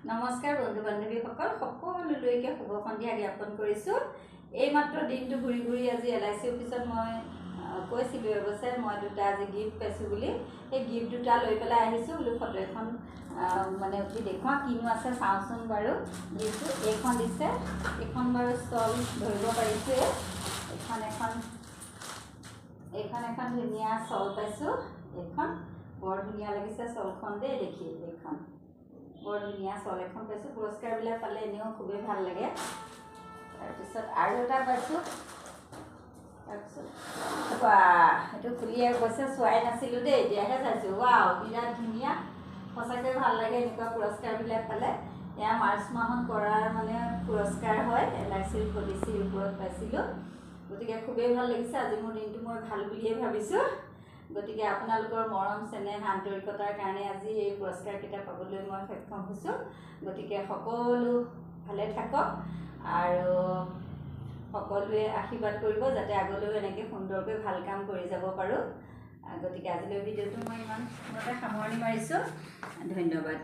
নমস্কাৰ বন্ধু বান্ধৱীসকল সকলোলৈকে শুভ সন্ধিয়া জ্ঞাপন কৰিছোঁ। এইমাত্ৰ দিনটো ঘূৰি ঘূৰি আজি LIC অফিচত মই কৈছিলোঁ অৱশ্যে মই দুটা আজি গিফ্ট পাইছোঁ বুলি। সেই গিফ্ট দুটা লৈ পেলাই আহিছোঁ বোলো ফটো এখন মানে উঠি দেখুৱাওঁ কিনো আছে চাওঁচোন বাৰু। গিফ্টটো এইখন দিছে, এইখন বাৰু ষ্টল ধৰিব পাৰিছোঁ। এইখন এখন ধুনীয়া ষ্টল পাইছোঁ। এইখন বৰ ধুনীয়া লাগিছে ষ্টলখন দেই দেখি। এইখন বৰ ধুনীয়া ষ্টল এখন পাইছোঁ। পুৰস্কাৰবিলাক পালে এনেও খুবেই ভাল লাগে। তাৰপিছত আৰু এটা পাইছোঁ। তাৰপিছত এইটো খুলিয়ে কৈছে চোৱাই নাছিলোঁ দেই, এতিয়াহে চাইছোঁ। ৱাও বিৰাট ধুনীয়া, সঁচাকৈ ভাল লাগে এনেকুৱা পুৰস্কাৰবিলাক পালে। এয়া মাৰ্চ মাহত কৰাৰ মানে পুৰস্কাৰ হয়, LIC পলিচিৰ ওপৰত পাইছিলোঁ। গতিকে খুবেই ভাল লাগিছে। আজি মোৰ দিনটো মই ভাল বুলিয়ে ভাবিছোঁ। গতিকে আপোনালোকৰ মৰম চেনেহ আন্তৰিকতাৰ কাৰণে আজি এই পুৰস্কাৰকেইটা পাবলৈ মই সক্ষম হৈছোঁ। গতিকে সকলো ভালে থাকক আৰু সকলোৱে আশীৰ্বাদ কৰিব যাতে আগলৈও এনেকৈ সুন্দৰকৈ ভাল কাম কৰি যাব পাৰোঁ। গতিকে আজিলৈ ভিডিঅ'টো মই ইমানতে সামৰণি মাৰিছোঁ। ধন্যবাদ।